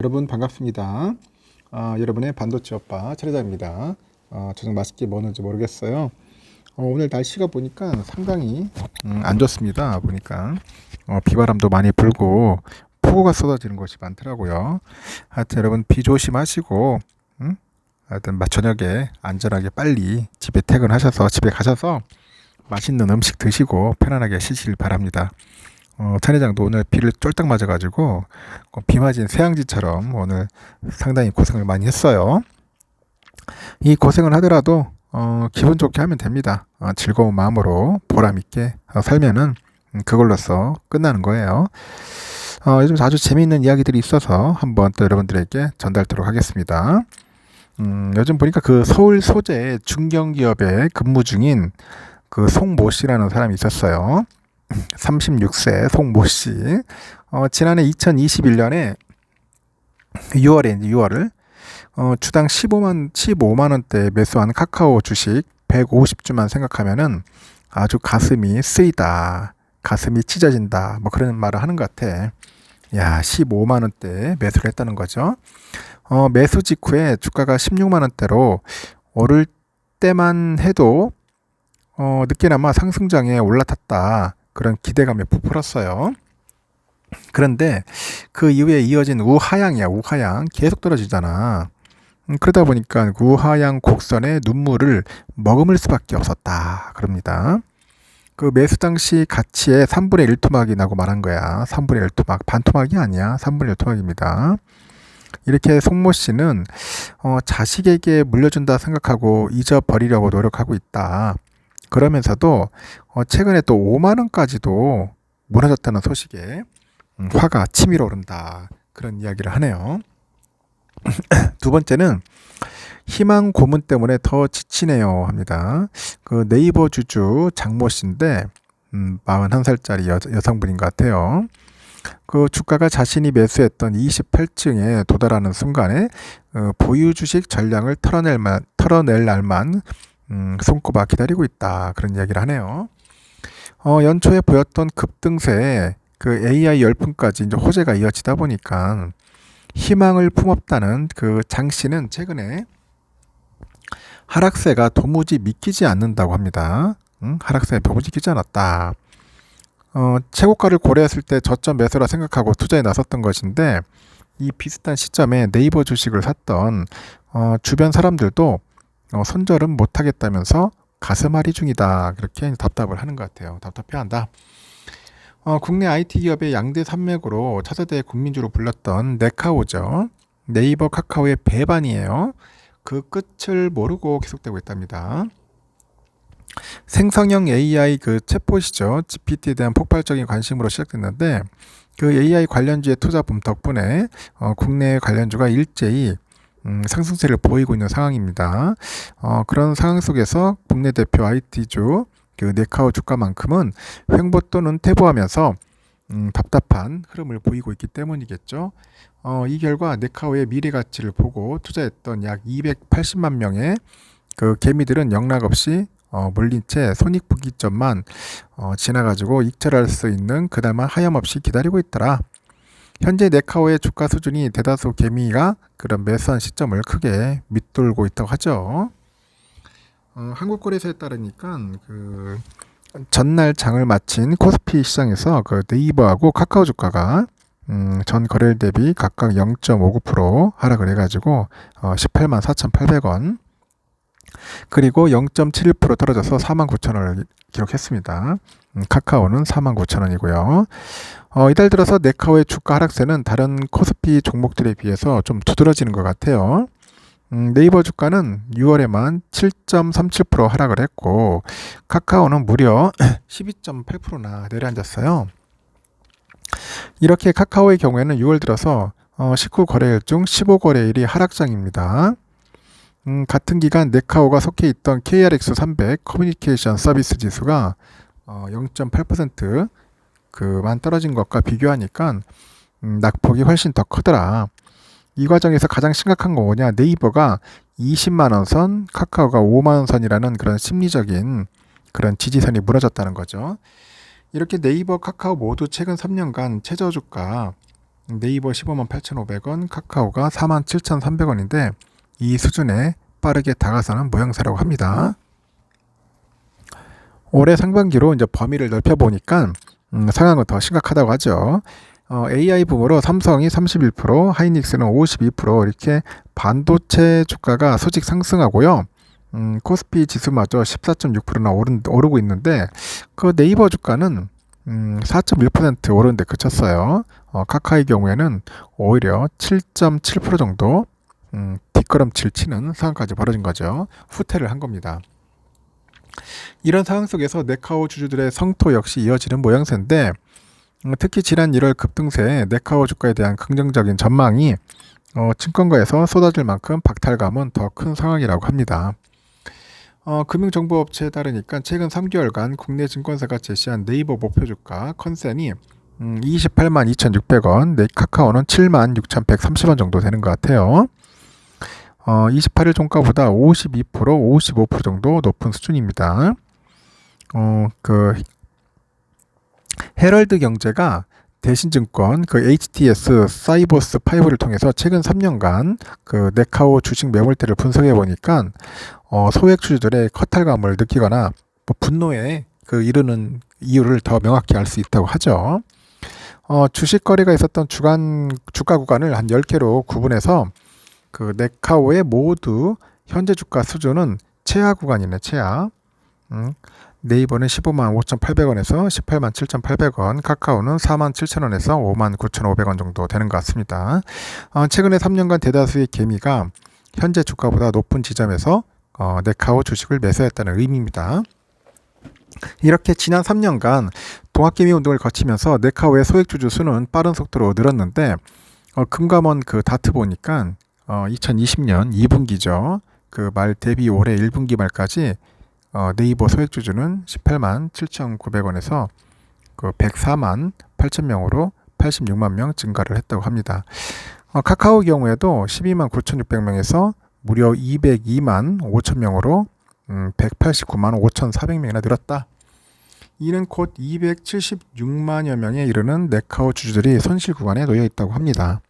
여러분 반갑습니다. 여러분의 반도체 오빠 차례자입니다. 저녁 맛있게 먹는지 모르겠어요. 오늘 날씨가 보니까 상당히 안 좋습니다. 보니까 비바람도 많이 불고 폭우가 쏟아지는 곳이 많더라고요. 하여튼 여러분 비 조심하시고 하여튼 저녁에 안전하게 빨리 집에 퇴근하셔서 집에 가셔서 맛있는 음식 드시고 편안하게 쉬시길 바랍니다. 찬회장도 오늘 비를 쫄딱 맞아가지고 비 맞은 새앙지처럼 오늘 상당히 고생을 많이 했어요. 이 고생을 하더라도 기분 좋게 하면 됩니다. 즐거운 마음으로 보람 있게 살면은 그걸로써 끝나는 거예요. 요즘 아주 재미있는 이야기들이 있어서 한번 또 여러분들에게 전달토록 하겠습니다. 요즘 보니까 그 서울 소재 중견기업에 근무 중인 그 송모 씨라는 사람이 있었어요. 36세 송모 씨. 지난해 2021년에 6월을 주당 15만 원대 매수한 카카오 주식 150주만 생각하면은 아주 가슴이 쓰이다, 가슴이 찢어진다, 뭐 그런 말을 하는 것 같아. 야, 15만 원대 매수를 했다는 거죠. 매수 직후에 주가가 16만 원대로 오를 때만 해도 늦게나마 상승장에 올라탔다, 그런 기대감에 부풀었어요. 그런데 그 이후에 이어진 우하향이야. 우하향 계속 떨어지잖아. 그러다 보니까 우하향 곡선의 눈물을 머금을 수밖에 없었다, 그럽니다. 그 매수 당시 가치의 3분의 1 토막이 나고 말한 거야. 3분의 1 토막, 반 토막이 아니야. 3분의 1 토막입니다. 이렇게 송모 씨는 자식에게 물려준다 생각하고 잊어버리려고 노력하고 있다. 그러면서도 최근에 또 5만 원까지도 무너졌다는 소식에 화가 치밀어 오른다, 그런 이야기를 하네요. 두 번째는 희망 고문 때문에 더 지치네요 합니다. 그 네이버 주주 장모 씨인데 41살짜리 여성분인 것 같아요. 그 주가가 자신이 매수했던 28층에 도달하는 순간에 보유 주식 전량을 털어낼 날만 손꼽아 기다리고 있다, 그런 이야기를 하네요. 연초에 보였던 급등세에 그 AI 열풍까지 이제 호재가 이어지다 보니까 희망을 품었다는 그 장 씨는 최근에 하락세가 도무지 믿기지 않는다고 합니다. 하락세 도무지 믿기지 않았다. 최고가를 고려했을 때 저점 매수라 생각하고 투자에 나섰던 것인데, 이 비슷한 시점에 네이버 주식을 샀던 주변 사람들도 손절은 못하겠다면서 가슴앓이 중이다, 그렇게 답답을 하는 것 같아요. 답답해한다. 국내 IT 기업의 양대 산맥으로 차세대 국민주로 불렸던 네카오죠. 네이버 카카오의 배반이에요. 그 끝을 모르고 계속되고 있답니다. 생성형 AI 그 챗봇이죠. GPT에 대한 폭발적인 관심으로 시작됐는데, 그 AI 관련주의 투자붐 덕분에 국내 관련주가 일제히 상승세를 보이고 있는 상황입니다. 그런 상황 속에서 국내 대표 IT주 그 네카오 주가만큼은 횡보 또는 퇴보하면서 답답한 흐름을 보이고 있기 때문이겠죠. 이 결과 네카오의 미래 가치를 보고 투자했던 약 280만 명의 그 개미들은 영락없이 물린 채 손익분기점만 지나가지고 익절할 수 있는 그날만 하염없이 기다리고 있더라. 현재 네카오의 주가 수준이 대다수 개미가 그런 매수한 시점을 크게 밑돌고 있다고 하죠. 한국거래소에 따르니까 그 전날 장을 마친 코스피 시장에서 그 네이버하고 카카오 주가가 전 거래일 대비 각각 0.59% 하락을 해가지고 18만 4,800원, 그리고 0.71% 떨어져서 49,000원을 기록했습니다. 카카오는 49,000원이고요. 이달 들어서 네카오의 주가 하락세는 다른 코스피 종목들에 비해서 좀 두드러지는 것 같아요. 네이버 주가는 6월에만 7.37% 하락을 했고, 카카오는 무려 12.8%나 내려앉았어요. 이렇게 카카오의 경우에는 6월 들어서 19거래일 중 15거래일이 하락장입니다. 같은 기간 네카오가 속해 있던 KRX300 커뮤니케이션 서비스 지수가 0.8% 그만 떨어진 것과 비교하니까 낙폭이 훨씬 더 크더라. 이 과정에서 가장 심각한 거 뭐냐, 네이버가 20만원 선, 카카오가 5만원 선이라는 그런 심리적인 그런 지지선이 무너졌다는 거죠. 이렇게 네이버, 카카오 모두 최근 3년간 최저주가 네이버 15만 8,500원, 카카오가 47,300원인데 이 수준에 빠르게 다가서는 모양새라고 합니다. 올해 상반기로 이제 범위를 넓혀보니까 상황은 더 심각하다고 하죠. AI 붐으로 삼성이 31%, 하이닉스는 52% 이렇게 반도체 주가가 소직 상승하고요. 코스피 지수마저 14.6%나 오르고 있는데 그 네이버 주가는 4.1% 오르는데 그쳤어요. 카카오의 경우에는 오히려 7.7% 정도 뒷걸음질 치는 상황까지 벌어진 거죠. 후퇴를 한 겁니다. 이런 상황 속에서 네카오 주주들의 성토 역시 이어지는 모양새인데 특히 지난 1월 급등세 네카오 주가에 대한 긍정적인 전망이 증권가에서 쏟아질 만큼 박탈감은 더 큰 상황이라고 합니다. 금융정보업체에 따르니까 최근 3개월간 국내 증권사가 제시한 네이버 목표주가 컨센이 28만 2,600원, 카카오는 7만 6,130원 정도 되는 것 같아요. 28일 종가보다 52%, 55% 정도 높은 수준입니다. 헤럴드 경제가 대신증권 HTS 사이버스 5를 통해서 최근 3년간 네카오 주식 매물대를 분석해 보니까 소액 주주들의 커탈감을 느끼거나 분노에 이르는 이유를 더 명확히 알 수 있다고 하죠. 주식 거래가 있었던 주가 구간을 한 10개로 구분해서 네카오의 모두 현재 주가 수준은 최하 구간이네, 최하. 네이버는 15만 5,800원에서 18만 7,800원, 카카오는 4만 7,000원에서 5만 9,500원 정도 되는 것 같습니다. 최근에 3년간 대다수의 개미가 현재 주가보다 높은 지점에서 네카오 주식을 매수했다는 의미입니다. 이렇게 지난 3년간 동학개미 운동을 거치면서 네카오의 소액주주 수는 빠른 속도로 늘었는데 금감원 다트 보니까 2020년 2분기죠. 말 대비 올해 1분기 말까지 네이버 소액주주는 18만 7,900원에서 104만 8,000명으로 86만 명 증가를 했다고 합니다. 카카오 경우에도 12만 9,600명에서 무려 202만 5,000명으로 189만 5,400명이나 늘었다. 이는 곧 276만여 명에 이르는 네카오 주주들이 손실 구간에 놓여 있다고 합니다.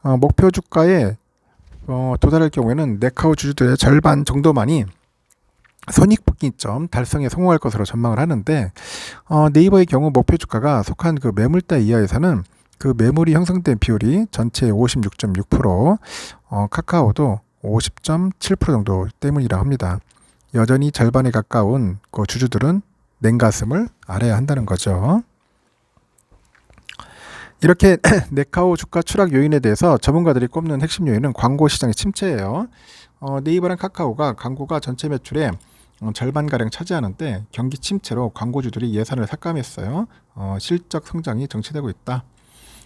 목표 주가에 도달할 경우에는 네카오 주주들의 절반 정도만이 손익분기점 달성에 성공할 것으로 전망을 하는데 네이버의 경우 목표 주가가 속한 매물대 이하에서는 매물이 형성된 비율이 전체의 56.6%, 카카오도 50.7% 정도 때문이라 합니다. 여전히 절반에 가까운 주주들은 냉가슴을 앓아야 한다는 거죠. 이렇게 네카오 주가 추락 요인에 대해서 전문가들이 꼽는 핵심 요인은 광고 시장의 침체예요. 네이버랑 카카오가 광고가 전체 매출의 절반가량 차지하는데 경기 침체로 광고주들이 예산을 삭감했어요. 실적 성장이 정체되고 있다.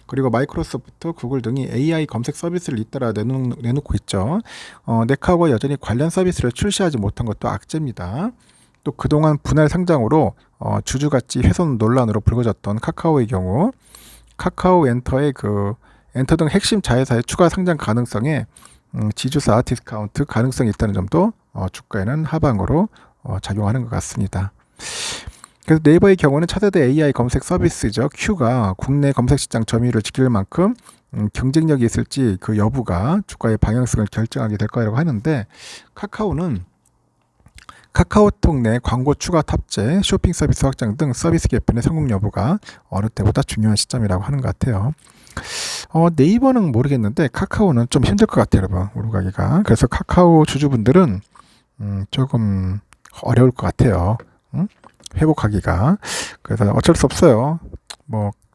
그리고 마이크로소프트, 구글 등이 AI 검색 서비스를 잇따라 내놓고 있죠. 네카오가 여전히 관련 서비스를 출시하지 못한 것도 악재입니다. 또 그동안 분할 상장으로 주주가치 훼손 논란으로 불거졌던 카카오의 경우 카카오 엔터의 엔터 등 핵심 자회사의 추가 상장 가능성에 지주사 디스카운트 가능성이 있다는 점도 주가에는 하방으로 작용하는 것 같습니다. 그래서 네이버의 경우는 차세대 AI 검색 서비스죠. Q가 국내 검색 시장 점유율을 지킬 만큼 경쟁력이 있을지 여부가 주가의 방향성을 결정하게 될 거라고 하는데 카카오는 카카오톡 내 광고 추가 탑재, 쇼핑 서비스 확장 등 서비스 개편의 성공 여부가 어느 때보다 중요한 시점이라고 하는 것 같아요. 네이버는 모르겠는데 카카오는 좀 힘들 것 같아요, 여러분. 오르가기가. 그래서 카카오 주주분들은 조금 어려울 것 같아요. 회복하기가. 그래서 어쩔 수 없어요.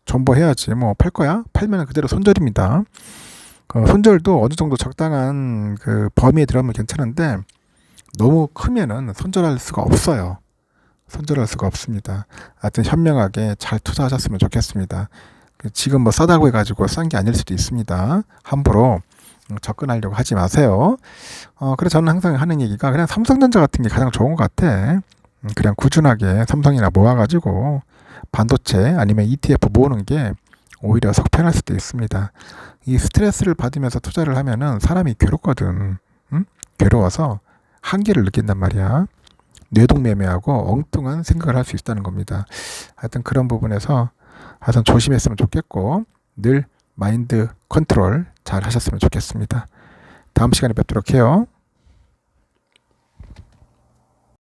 존버해야지. 팔 거야? 팔면 그대로 손절입니다. 손절도 어느 정도 적당한 범위에 들어가면 괜찮은데 너무 크면은 손절할 수가 없어요. 손절할 수가 없습니다. 하여튼 현명하게 잘 투자하셨으면 좋겠습니다. 지금 싸다고 해가지고 싼 게 아닐 수도 있습니다. 함부로 접근하려고 하지 마세요. 그래서 저는 항상 하는 얘기가 그냥 삼성전자 같은 게 가장 좋은 것 같아. 그냥 꾸준하게 삼성이나 모아가지고 반도체 아니면 ETF 모으는 게 오히려 속편할 수도 있습니다. 이 스트레스를 받으면서 투자를 하면은 사람이 괴롭거든. 괴로워서 한계를 느낀단 말이야. 뇌동매매하고 엉뚱한 생각을 할 수 있다는 겁니다. 하여튼 그런 부분에서 하여튼 조심했으면 좋겠고 늘 마인드 컨트롤 잘 하셨으면 좋겠습니다. 다음 시간에 뵙도록 해요.